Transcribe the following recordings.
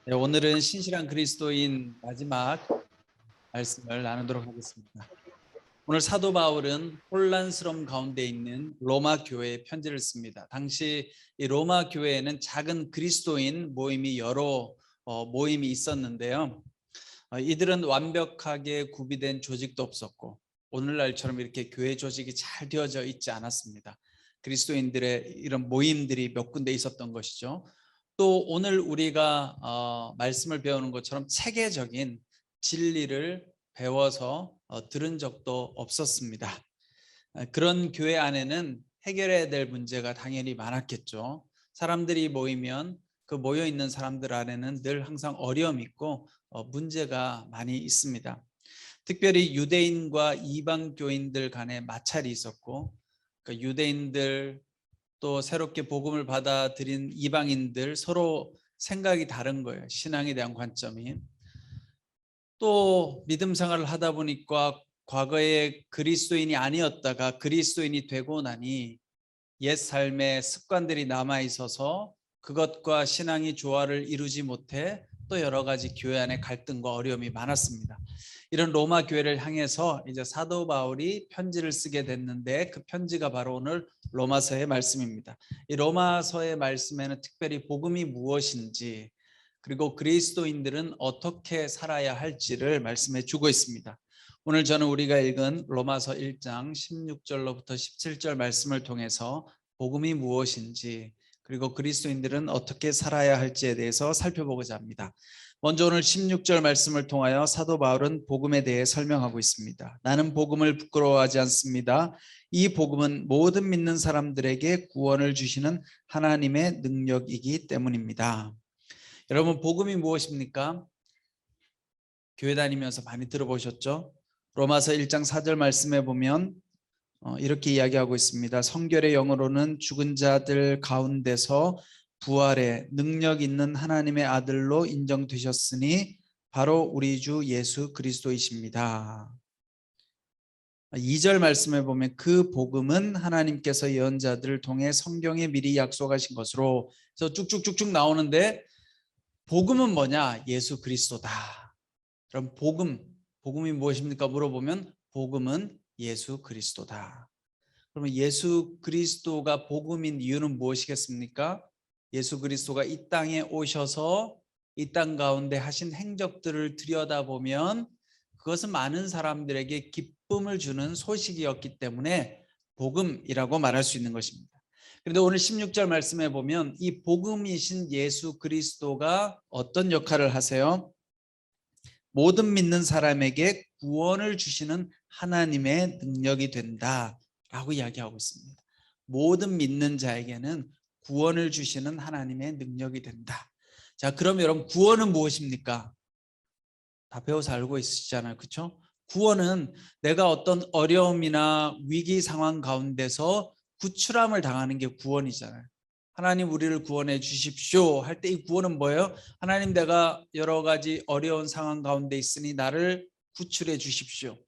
네, 오늘은 신실한 그리스도인 마지막 말씀을 나누도록 하겠습니다. 오늘 사도 바울은 혼란스러움 가운데 있는 로마 교회에 편지를 씁니다. 당시 이 로마 교회에는 작은 그리스도인 모임이 여러 모임이 있었는데요. 이들은 완벽하게 구비된 조직도 없었고 오늘날처럼 이렇게 교회 조직이 잘 되어져 있지 않았습니다. 그리스도인들의 이런 모임들이 몇 군데 있었던 것이죠. 또 오늘 우리가 말씀을 배우는 것처럼 체계적인 진리를 배워서 들은 적도 없었습니다. 그런 교회 안에는 해결해야 될 문제가 당연히 많았겠죠. 사람들이 모이면 그 모여 있는 사람들 안에는 늘 항상 어려움이 있고 문제가 많이 있습니다. 특별히 유대인과 이방 교인들 간에 마찰이 있었고, 그 유대인들 또 새롭게 복음을 받아들인 이방인들 서로 생각이 다른 거예요. 신앙에 대한 관점이. 또 믿음 생활을 하다 보니까 과거에 그리스도인이 아니었다가 그리스도인이 되고 나니 옛 삶의 습관들이 남아 있어서 그것과 신앙이 조화를 이루지 못해 또 여러 가지 교회 안에 갈등과 어려움이 많았습니다. 이런 로마 교회를 향해서 이제 사도 바울이 편지를 쓰게 됐는데 그 편지가 바로 오늘 로마서의 말씀입니다. 이 로마서의 말씀에는 특별히 복음이 무엇인지 그리고 그리스도인들은 어떻게 살아야 할지를 말씀해 주고 있습니다. 오늘 저는 우리가 읽은 로마서 1장 16절로부터 17절 말씀을 통해서 복음이 무엇인지 그리고 그리스도인들은 어떻게 살아야 할지에 대해서 살펴보고자 합니다. 먼저 오늘 16절 말씀을 통하여 사도 바울은 복음에 대해 설명하고 있습니다. 나는 복음을 부끄러워하지 않습니다. 이 복음은 모든 믿는 사람들에게 구원을 주시는 하나님의 능력이기 때문입니다. 여러분, 복음이 무엇입니까? 교회 다니면서 많이 들어보셨죠? 로마서 1장 4절 말씀에 보면 이렇게 이야기하고 있습니다. 성결의 영으로는 죽은 자들 가운데서 부활의 능력 있는 하나님의 아들로 인정되셨으니 바로 우리 주 예수 그리스도이십니다. 2절 말씀에 보면 그 복음은 하나님께서 예언자들을 통해 성경에 미리 약속하신 것으로, 그래서 쭉쭉쭉쭉 나오는데 복음은 뭐냐? 예수 그리스도다. 그럼 복음이 무엇입니까? 물어보면 복음은 예수 그리스도다. 그러면 예수 그리스도가 복음인 이유는 무엇이겠습니까? 예수 그리스도가 이 땅에 오셔서 이 땅 가운데 하신 행적들을 들여다보면 그것은 많은 사람들에게 기쁨을 주는 소식이었기 때문에 복음이라고 말할 수 있는 것입니다. 그런데 오늘 16절 말씀에 보면 이 복음이신 예수 그리스도가 어떤 역할을 하세요? 모든 믿는 사람에게 구원을 주시는 하나님의 능력이 된다라고 이야기하고 있습니다. 모든 믿는 자에게는 구원을 주시는 하나님의 능력이 된다. 자, 그럼 여러분 구원은 무엇입니까? 다 배워서 알고 있으시잖아요. 그렇죠? 구원은 내가 어떤 어려움이나 위기 상황 가운데서 구출함을 당하는 게 구원이잖아요. 하나님 우리를 구원해 주십시오 할 때 이 구원은 뭐예요? 하나님 내가 여러 가지 어려운 상황 가운데 있으니 나를 구출해 주십시오.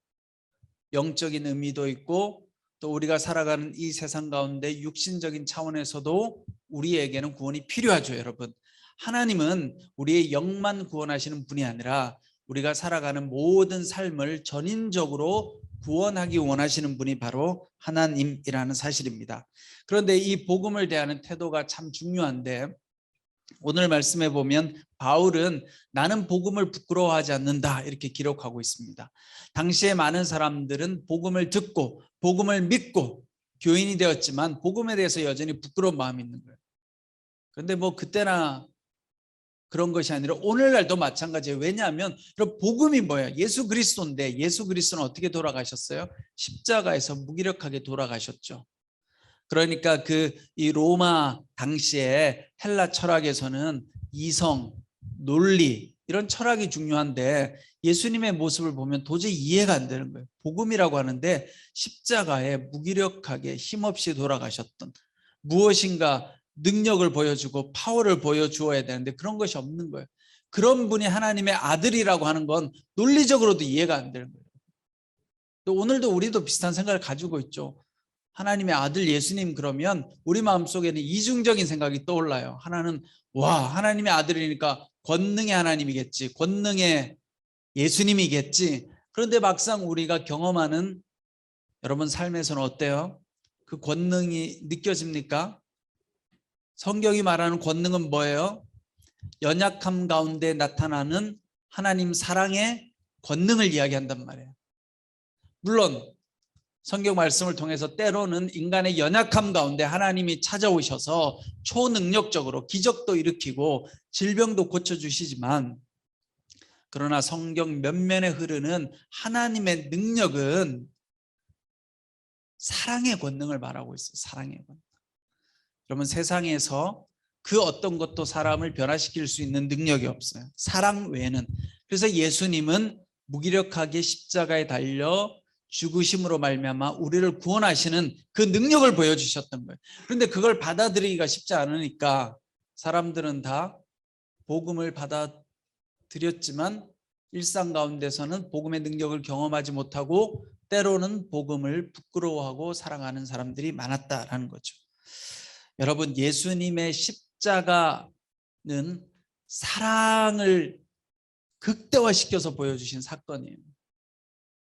영적인 의미도 있고 또 우리가 살아가는 이 세상 가운데 육신적인 차원에서도 우리에게는 구원이 필요하죠. 여러분, 하나님은 우리의 영만 구원하시는 분이 아니라 우리가 살아가는 모든 삶을 전인적으로 구원하기 원하시는 분이 바로 하나님이라는 사실입니다. 그런데 이 복음을 대하는 태도가 참 중요한데 오늘 말씀해 보면 바울은 나는 복음을 부끄러워하지 않는다 이렇게 기록하고 있습니다. 당시에 많은 사람들은 복음을 듣고 복음을 믿고 교인이 되었지만 복음에 대해서 여전히 부끄러운 마음이 있는 거예요. 그런데 뭐 그때나 그런 것이 아니라 오늘날도 마찬가지예요. 왜냐하면 복음이 뭐예요? 예수 그리스도인데 예수 그리스도는 어떻게 돌아가셨어요? 십자가에서 무기력하게 돌아가셨죠. 그러니까 이 로마 당시에 헬라 철학에서는 이성, 논리 이런 철학이 중요한데 예수님의 모습을 보면 도저히 이해가 안 되는 거예요. 복음이라고 하는데 십자가에 무기력하게 힘없이 돌아가셨던 무엇인가 능력을 보여주고 파워를 보여주어야 되는데 그런 것이 없는 거예요. 그런 분이 하나님의 아들이라고 하는 건 논리적으로도 이해가 안 되는 거예요. 또 오늘도 우리도 비슷한 생각을 가지고 있죠. 하나님의 아들 예수님 그러면 우리 마음속에는 이중적인 생각이 떠올라요. 하나는 와 하나님의 아들이니까 권능의 하나님이겠지, 권능의 예수님이겠지. 그런데 막상 우리가 경험하는 여러분 삶에서는 어때요? 그 권능이 느껴집니까? 성경이 말하는 권능은 뭐예요? 연약함 가운데 나타나는 하나님 사랑의 권능을 이야기한단 말이에요. 물론 성경 말씀을 통해서 때로는 인간의 연약함 가운데 하나님이 찾아오셔서 초능력적으로 기적도 일으키고 질병도 고쳐주시지만, 그러나 성경 면면에 흐르는 하나님의 능력은 사랑의 권능을 말하고 있어요. 사랑의 권능. 여러분, 세상에서 그 어떤 것도 사람을 변화시킬 수 있는 능력이 없어요. 사랑 외에는. 그래서 예수님은 무기력하게 십자가에 달려 죽으심으로 말미암아 우리를 구원하시는 그 능력을 보여주셨던 거예요. 그런데 그걸 받아들이기가 쉽지 않으니까 사람들은 다 복음을 받아들였지만 일상 가운데서는 복음의 능력을 경험하지 못하고 때로는 복음을 부끄러워하고 살아가는 사람들이 많았다라는 거죠. 여러분, 예수님의 십자가는 사랑을 극대화시켜서 보여주신 사건이에요.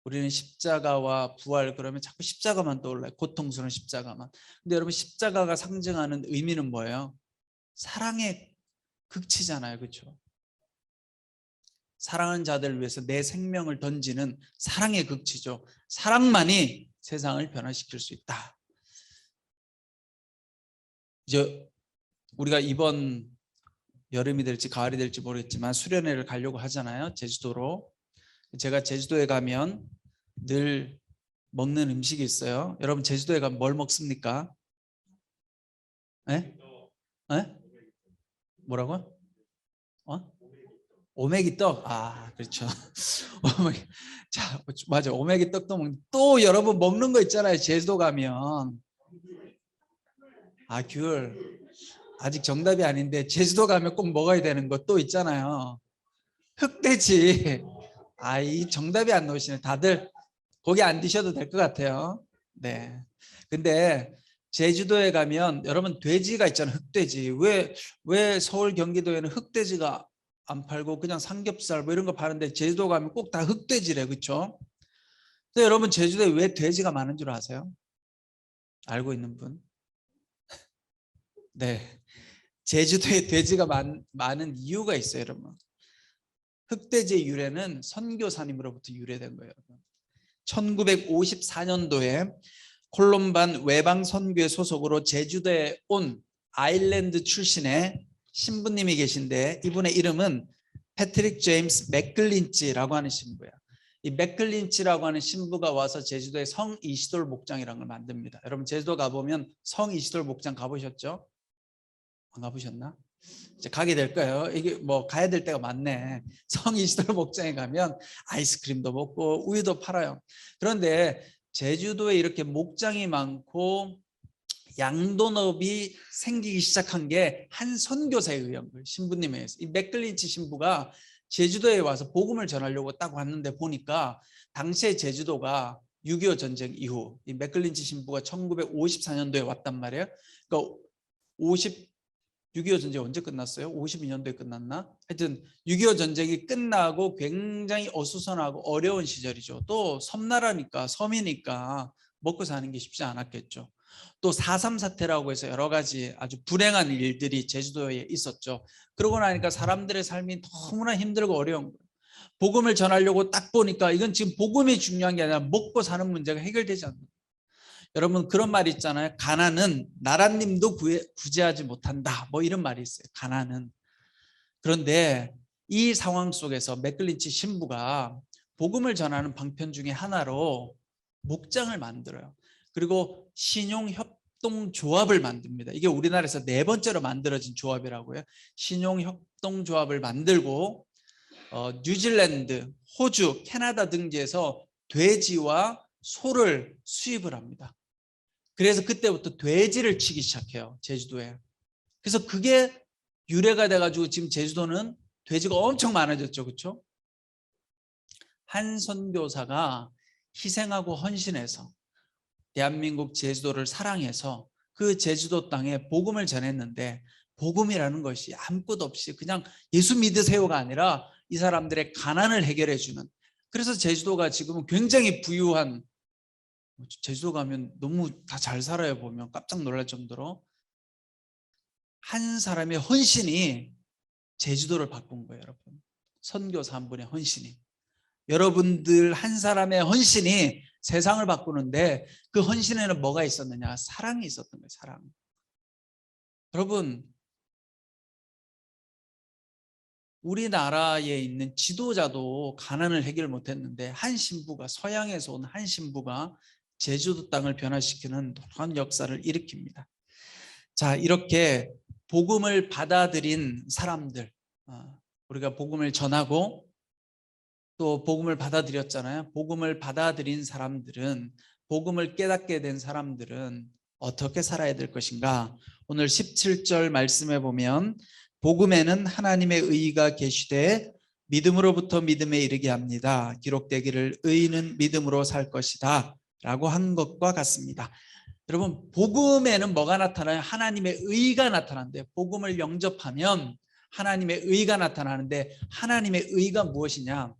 우리는 십자가와 부활 그러면 자꾸 십자가만 떠올라요. 고통스러운 십자가만. 근데 여러분, 십자가가 상징하는 의미는 뭐예요? 사랑의 극치잖아요. 그렇죠? 사랑하는 자들을 위해서 내 생명을 던지는 사랑의 극치죠. 사랑만이 세상을 변화시킬 수 있다. 이제 우리가 이번 여름이 될지 가을이 될지 모르겠지만 수련회를 가려고 하잖아요. 제주도로. 제가 제주도에 가면 늘 먹는 음식이 있어요. 여러분, 제주도에 가면 뭘 먹습니까? 네? 네? 뭐라고? 오메기 떡. 아, 그렇죠. 자, 맞아. 오메기 떡도 또 여러분 먹는 거 있잖아요. 제주도 가면. 아, 귤. 아직 정답이 아닌데 제주도 가면 꼭 먹어야 되는 거 또 있잖아요. 흑돼지. 아, 이 정답이 안 나오시네. 다들 고기 안 드셔도 될 것 같아요. 네. 근데 제주도에 가면 여러분 돼지가 있잖아요. 흑돼지. 왜 서울 경기도에는 흑돼지가 안 팔고 그냥 삼겹살 뭐 이런 거 파는데 제주도 가면 꼭 다 흑돼지래. 그렇죠? 근데 여러분, 제주도에 왜 돼지가 많은 줄 아세요? 알고 있는 분? 네. 제주도에 돼지가 많은 이유가 있어요, 여러분. 흑돼지의 유래는 선교사님으로부터 유래된 거예요. 1954년도에 콜롬반 외방 선교회 소속으로 제주도에 온 아일랜드 출신의 신부님이 계신데, 이분의 이름은 패트릭 제임스 맥클린치라고 하는 신부예요. 이 맥클린치라고 하는 신부가 와서 제주도에 성 이시돌 목장이라는 걸 만듭니다. 여러분, 제주도 가보면 성 이시돌 목장 가보셨죠? 안 가보셨나? 이제 가게 될 거예요. 이게 뭐 가야 될 때가 많네. 성 이시돌 목장에 가면 아이스크림도 먹고 우유도 팔아요. 그런데 제주도에 이렇게 목장이 많고 양돈업이 생기기 시작한 게 한 선교사에 의한 거예요. 신부님에 의해서. 이 맥클린치 신부가 제주도에 와서 복음을 전하려고 딱 왔는데 보니까 당시에 제주도가 6.25 전쟁 이후, 이 맥클린치 신부가 1954년도에 왔단 말이에요. 그러니까 6.25 전쟁이 언제 끝났어요? 52년도에 끝났나? 하여튼 6.25 전쟁이 끝나고 굉장히 어수선하고 어려운 시절이죠. 또 섬나라니까, 섬이니까 먹고 사는 게 쉽지 않았겠죠. 또 4.3 사태라고 해서 여러 가지 아주 불행한 일들이 제주도에 있었죠. 그러고 나니까 사람들의 삶이 너무나 힘들고 어려운 거예요. 복음을 전하려고 딱 보니까 이건 지금 복음이 중요한 게 아니라 먹고 사는 문제가 해결되지 않는 거예요. 여러분, 그런 말이 있잖아요. 가난은 나라님도 구제하지 못한다. 뭐 이런 말이 있어요. 가난은. 그런데 이 상황 속에서 맥클린치 신부가 복음을 전하는 방편 중에 하나로 목장을 만들어요. 그리고 신용협동조합을 만듭니다. 이게 우리나라에서 4번째로 만들어진 조합이라고요. 신용협동조합을 만들고 뉴질랜드, 호주, 캐나다 등지에서 돼지와 소를 수입을 합니다. 그래서 그때부터 돼지를 치기 시작해요. 제주도에. 그래서 그게 유래가 돼가지고 지금 제주도는 돼지가 엄청 많아졌죠. 그렇죠? 한 선교사가 희생하고 헌신해서 대한민국 제주도를 사랑해서 그 제주도 땅에 복음을 전했는데 복음이라는 것이 아무것도 없이 그냥 예수 믿으세요가 아니라 이 사람들의 가난을 해결해 주는. 그래서 제주도가 지금은 굉장히 부유한, 제주도 가면 너무 다 잘 살아요. 보면 깜짝 놀랄 정도로 한 사람의 헌신이 제주도를 바꾼 거예요. 여러분, 선교사 한 분의 헌신이, 여러분들 한 사람의 헌신이 세상을 바꾸는데, 그 헌신에는 뭐가 있었느냐? 사랑이 있었던 거예요. 사랑. 여러분, 우리나라에 있는 지도자도 가난을 해결 못했는데 한 신부가, 서양에서 온 한 신부가 제주도 땅을 변화시키는 놀라운 역사를 일으킵니다. 자, 이렇게 복음을 받아들인 사람들, 우리가 복음을 전하고 또 복음을 받아들였잖아요. 복음을 받아들인 사람들은, 복음을 깨닫게 된 사람들은 어떻게 살아야 될 것인가? 오늘 17절 말씀에 보면 복음에는 하나님의 의가 계시되 믿음으로부터 믿음에 이르게 합니다. 기록되기를 의인은 믿음으로 살 것이다 라고 한 것과 같습니다. 여러분, 복음에는 뭐가 나타나요? 하나님의 의가 나타난대요. 복음을 영접하면 하나님의 의가 나타나는데, 하나님의 의가 무엇이냐?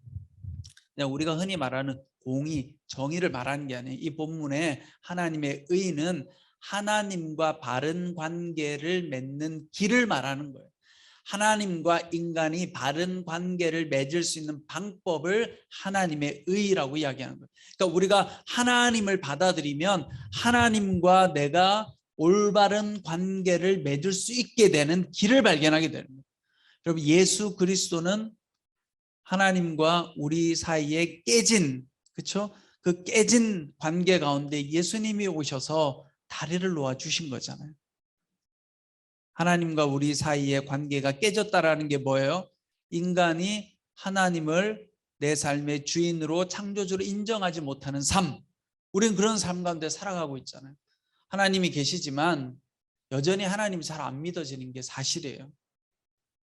그냥 우리가 흔히 말하는 공의, 정의를 말하는 게 아니에요. 이 본문에 하나님의 의는 하나님과 바른 관계를 맺는 길을 말하는 거예요. 하나님과 인간이 바른 관계를 맺을 수 있는 방법을 하나님의 의라고 이야기하는 거예요. 그러니까 우리가 하나님을 받아들이면 하나님과 내가 올바른 관계를 맺을 수 있게 되는 길을 발견하게 되는 거예요. 여러분, 예수 그리스도는 하나님과 우리 사이에 깨진, 그렇죠? 그 깨진 관계 가운데 예수님이 오셔서 다리를 놓아 주신 거잖아요. 하나님과 우리 사이의 관계가 깨졌다라는 게 뭐예요? 인간이 하나님을 내 삶의 주인으로, 창조주로 인정하지 못하는 삶. 우리는 그런 삶 가운데 살아가고 있잖아요. 하나님이 계시지만 여전히 하나님이 잘 안 믿어지는 게 사실이에요.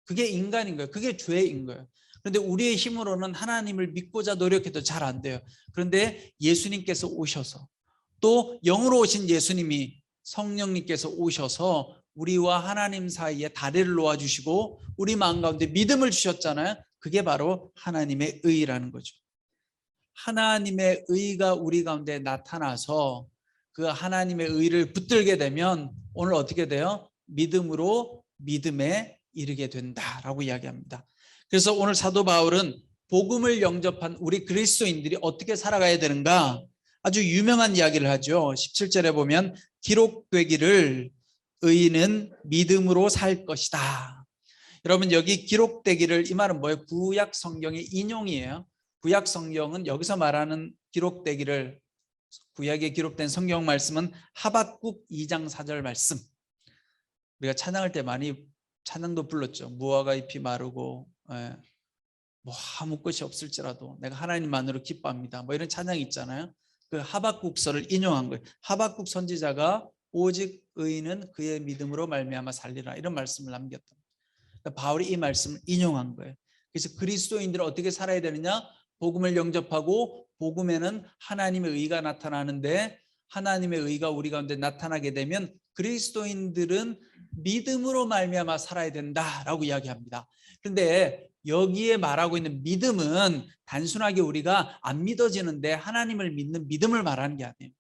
그게 인간인 거예요. 그게 죄인 거예요. 그런데 우리의 힘으로는 하나님을 믿고자 노력해도 잘 안 돼요. 그런데 예수님께서 오셔서, 또 영으로 오신 예수님이, 성령님께서 오셔서 우리와 하나님 사이에 다리를 놓아주시고 우리 마음 가운데 믿음을 주셨잖아요. 그게 바로 하나님의 의라는 거죠. 하나님의 의가 우리 가운데 나타나서 그 하나님의 의를 붙들게 되면 오늘 어떻게 돼요? 믿음으로 믿음에 이르게 된다라고 이야기합니다. 그래서 오늘 사도 바울은 복음을 영접한 우리 그리스도인들이 어떻게 살아가야 되는가, 아주 유명한 이야기를 하죠. 17절에 보면 기록되기를 의인은 믿음으로 살 것이다. 여러분, 여기 기록되기를, 이 말은 뭐예요? 구약 성경의 인용이에요. 구약 성경은 여기서 말하는 기록되기를, 구약에 기록된 성경 말씀은 하박국 2장 4절 말씀. 우리가 찬양할 때 많이 찬양도 불렀죠. 무화과 잎이 마르고 뭐 아무 것이 없을지라도 내가 하나님만으로 기뻐합니다. 뭐 이런 찬양이 있잖아요. 그 하박국서를 인용한 거예요. 하박국 선지자가 오직 의인은 그의 믿음으로 말미암아 살리라, 이런 말씀을 남겼다. 그러니까 바울이 이 말씀을 인용한 거예요. 그래서 그리스도인들은 어떻게 살아야 되느냐? 복음을 영접하고 복음에는 하나님의 의가 나타나는데, 하나님의 의가 우리 가운데 나타나게 되면 그리스도인들은 믿음으로 말미암아 살아야 된다라고 이야기합니다. 그런데 여기에 말하고 있는 믿음은 단순하게 우리가 안 믿어지는데 하나님을 믿는 믿음을 말하는 게 아니에요.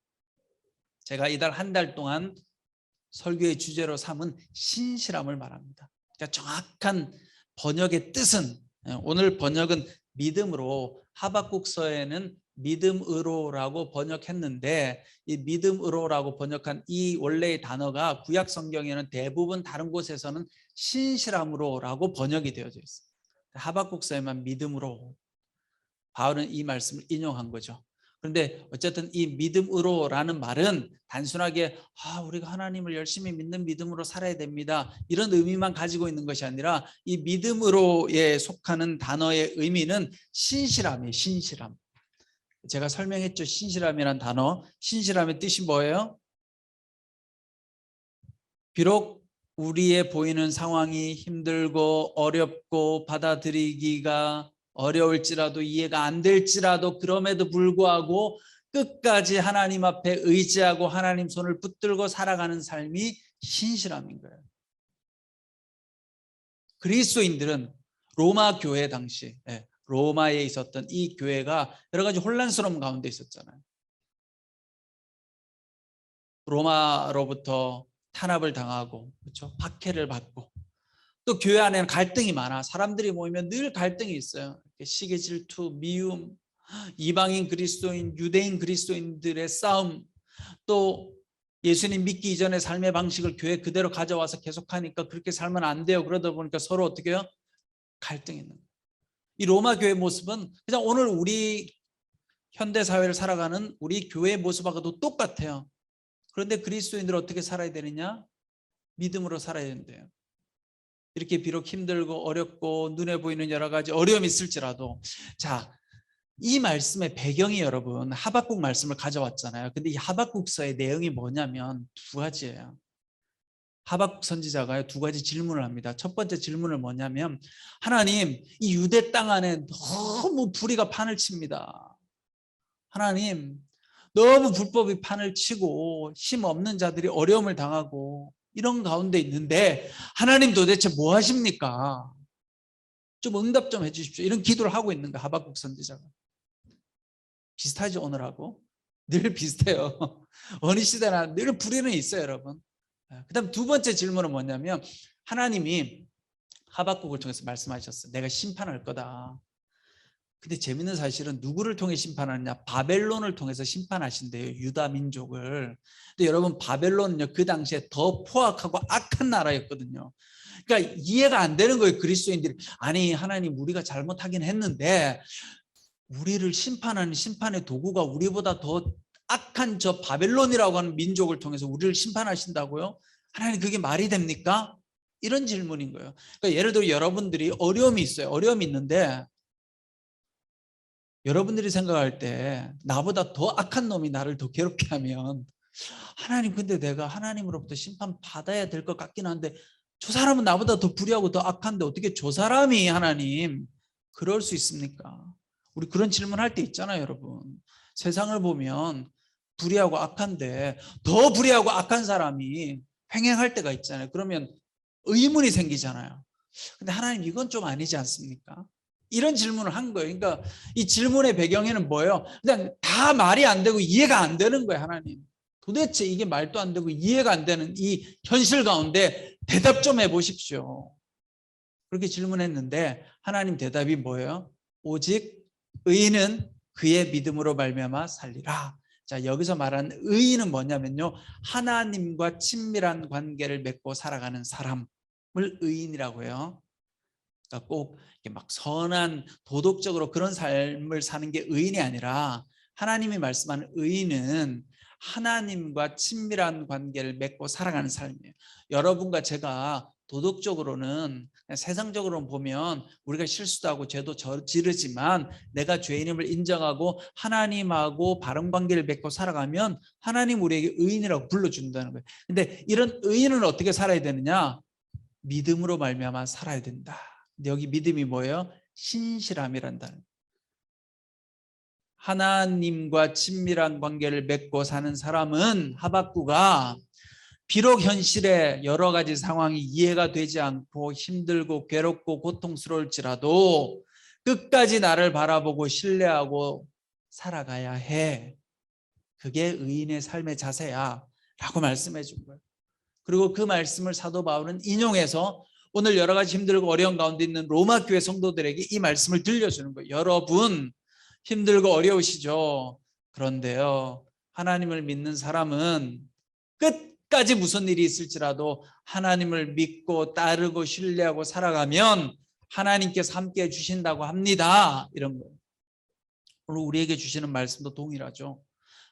제가 이달 한 달 동안 설교의 주제로 삼은 신실함을 말합니다. 그러니까 정확한 번역의 뜻은, 오늘 번역은 믿음으로, 하박국서에는 믿음으로라고 번역했는데, 이 믿음으로라고 번역한 이 원래의 단어가 구약 성경에는 대부분 다른 곳에서는 신실함으로라고 번역이 되어져 있어요. 하박국서에만 믿음으로, 바울은 이 말씀을 인용한 거죠. 그런데 어쨌든 이 믿음으로라는 말은 단순하게 우리가 하나님을 열심히 믿는 믿음으로 살아야 됩니다, 이런 의미만 가지고 있는 것이 아니라 이 믿음으로에 속하는 단어의 의미는 신실함이에요. 신실함. 제가 설명했죠. 신실함이란 단어. 신실함의 뜻이 뭐예요? 비록 우리의 보이는 상황이 힘들고 어렵고 받아들이기가 어려울지라도, 이해가 안 될지라도, 그럼에도 불구하고 끝까지 하나님 앞에 의지하고 하나님 손을 붙들고 살아가는 삶이 신실함인 거예요. 그리스도인들은 로마 교회 당시 로마에 있었던 이 교회가 여러 가지 혼란스러움 가운데 있었잖아요. 로마로부터 탄압을 당하고, 그렇죠? 박해를 받고, 또 교회 안에는 갈등이 많아. 사람들이 모이면 늘 갈등이 있어요. 시기 질투, 미움, 이방인 그리스도인, 유대인 그리스도인들의 싸움, 또 예수님 믿기 이전의 삶의 방식을 교회 그대로 가져와서 계속하니까 그렇게 살면 안 돼요. 그러다 보니까 서로 어떻게 해요? 갈등이 있는 거예요. 이 로마 교회 모습은 그냥 오늘 우리 현대 사회를 살아가는 우리 교회의 모습하고도 똑같아요. 그런데 그리스도인들은 어떻게 살아야 되느냐? 믿음으로 살아야 된대요. 이렇게 비록 힘들고 어렵고 눈에 보이는 여러 가지 어려움이 있을지라도, 자, 이 말씀의 배경이 여러분 하박국 말씀을 가져왔잖아요. 근데 이 하박국서의 내용이 뭐냐면 두 가지예요. 하박국 선지자가 두 가지 질문을 합니다. 첫 번째 질문은 뭐냐면, 하나님, 이 유대 땅 안에 너무 불의가 판을 칩니다. 하나님, 너무 불법이 판을 치고 힘 없는 자들이 어려움을 당하고 이런 가운데 있는데 하나님 도대체 뭐 하십니까? 좀 응답 좀 해주십시오. 이런 기도를 하고 있는 거야, 하박국 선지자가. 비슷하죠, 오늘하고? 늘 비슷해요. 어느 시대나 늘 불의는 있어요, 여러분. 그 다음 두 번째 질문은 뭐냐면, 하나님이 하박국을 통해서 말씀하셨어요. 내가 심판할 거다. 근데 재밌는 사실은 누구를 통해 심판하느냐? 바벨론을 통해서 심판하신대요, 유다 민족을. 근데 여러분, 바벨론은요, 그 당시에 더 포악하고 악한 나라였거든요. 그러니까 이해가 안 되는 거예요, 그리스도인들이. 아니, 하나님, 우리가 잘못하긴 했는데 우리를 심판하는 심판의 도구가 우리보다 더 악한 저 바벨론이라고 하는 민족을 통해서 우리를 심판하신다고요? 하나님, 그게 말이 됩니까? 이런 질문인 거예요. 그러니까 예를 들어 여러분들이 어려움이 있어요. 어려움이 있는데 여러분들이 생각할 때 나보다 더 악한 놈이 나를 더 괴롭게 하면, 하나님, 근데 내가 하나님으로부터 심판 받아야 될 것 같긴 한데 저 사람은 나보다 더 불의하고 더 악한데 어떻게 저 사람이 하나님 그럴 수 있습니까? 우리 그런 질문할 때 있잖아요, 여러분. 세상을 보면 불의하고 악한데 더 불의하고 악한 사람이 횡행할 때가 있잖아요. 그러면 의문이 생기잖아요. 근데 하나님, 이건 좀 아니지 않습니까? 이런 질문을 한 거예요. 그러니까 이 질문의 배경에는 뭐예요? 그냥 다 말이 안 되고 이해가 안 되는 거예요, 하나님. 도대체 이게 말도 안 되고 이해가 안 되는 이 현실 가운데 대답 좀 해보십시오. 그렇게 질문했는데 하나님 대답이 뭐예요? 오직 의인은 그의 믿음으로 말미암아 살리라. 자, 여기서 말하는 의인은 뭐냐면요, 하나님과 친밀한 관계를 맺고 살아가는 사람을 의인이라고 해요. 그러니까 꼭 막 선한 도덕적으로 그런 삶을 사는 게 의인이 아니라, 하나님이 말씀하는 의인은 하나님과 친밀한 관계를 맺고 살아가는 삶이에요. 여러분과 제가 도덕적으로는, 세상적으로 보면 우리가 실수도 하고 죄도 저지르지만 내가 죄인임을 인정하고 하나님하고 바른 관계를 맺고 살아가면 하나님 우리에게 의인이라고 불러준다는 거예요. 근데 이런 의인은 어떻게 살아야 되느냐? 믿음으로 말미암아 살아야 된다. 근데 여기 믿음이 뭐예요? 신실함이란다. 하나님과 친밀한 관계를 맺고 사는 사람은, 하박국아, 비록 현실에 여러 가지 상황이 이해가 되지 않고 힘들고 괴롭고 고통스러울지라도 끝까지 나를 바라보고 신뢰하고 살아가야 해. 그게 의인의 삶의 자세야 라고 말씀해 준 거예요. 그리고 그 말씀을 사도 바울은 인용해서 오늘 여러 가지 힘들고 어려운 가운데 있는 로마 교회 성도들에게 이 말씀을 들려주는 거예요. 여러분, 힘들고 어려우시죠? 그런데요, 하나님을 믿는 사람은 끝까지 무슨 일이 있을지라도 하나님을 믿고 따르고 신뢰하고 살아가면 하나님께서 함께 해주신다고 합니다. 이런 거예요. 오늘 우리에게 주시는 말씀도 동일하죠.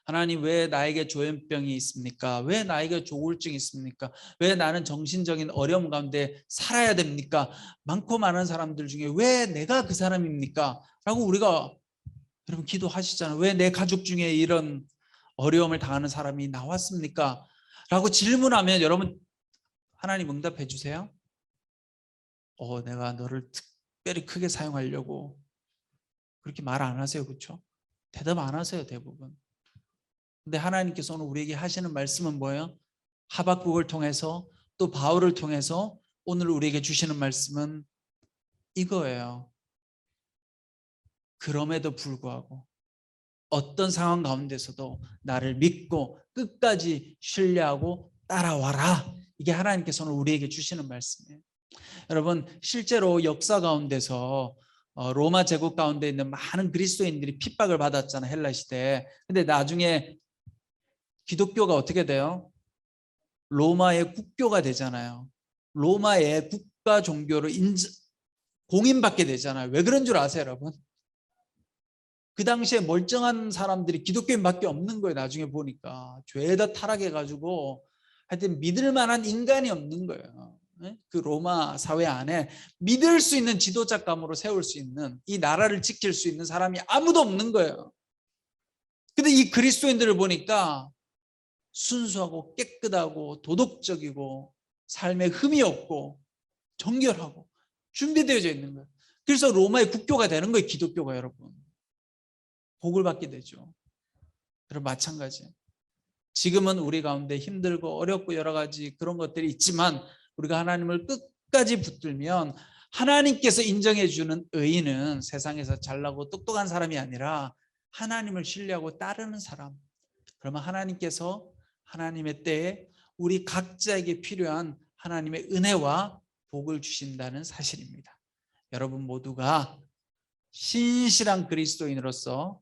하나님, 왜 나에게 조현병이 있습니까? 왜 나에게 조울증이 있습니까? 왜 나는 정신적인 어려움 가운데 살아야 됩니까? 많고 많은 사람들 중에 왜 내가 그 사람입니까? 라고 우리가 여러분 기도하시잖아요. 왜 내 가족 중에 이런 어려움을 당하는 사람이 나왔습니까? 라고 질문하면 여러분, 하나님 응답해 주세요. 내가 너를 특별히 크게 사용하려고 그렇게 말 안 하세요. 그렇죠? 대답 안 하세요, 대부분. 근데 하나님께서 오늘 우리에게 하시는 말씀은 뭐예요? 하박국을 통해서 또 바울을 통해서 오늘 우리에게 주시는 말씀은 이거예요. 그럼에도 불구하고 어떤 상황 가운데서도 나를 믿고 끝까지 신뢰하고 따라와라. 이게 하나님께서 오늘 우리에게 주시는 말씀이에요. 여러분, 실제로 역사 가운데서 로마 제국 가운데 있는 많은 그리스도인들이 핍박을 받았잖아요, 헬라 시대에. 근데 나중에 기독교가 어떻게 돼요? 로마의 국교가 되잖아요. 로마의 국가 종교로 공인받게 되잖아요. 왜 그런 줄 아세요, 여러분? 그 당시에 멀쩡한 사람들이 기독교인밖에 없는 거예요. 나중에 보니까 죄다 타락해가지고 하여튼 믿을 만한 인간이 없는 거예요. 그 로마 사회 안에 믿을 수 있는 지도자감으로 세울 수 있는, 이 나라를 지킬 수 있는 사람이 아무도 없는 거예요. 근데 이 그리스도인들을 보니까 순수하고 깨끗하고 도덕적이고 삶에 흠이 없고 정결하고 준비되어져 있는 거예요. 그래서 로마의 국교가 되는 거예요. 기독교가. 여러분, 복을 받게 되죠. 여러분, 마찬가지예요. 지금은 우리 가운데 힘들고 어렵고 여러 가지 그런 것들이 있지만 우리가 하나님을 끝까지 붙들면 하나님께서 인정해 주는 의인은 세상에서 잘나고 똑똑한 사람이 아니라 하나님을 신뢰하고 따르는 사람. 그러면 하나님께서 하나님의 때에 우리 각자에게 필요한 하나님의 은혜와 복을 주신다는 사실입니다. 여러분 모두가 신실한 그리스도인으로서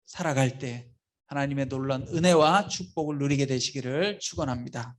살아갈 때 하나님의 놀라운 은혜와 축복을 누리게 되시기를 축원합니다.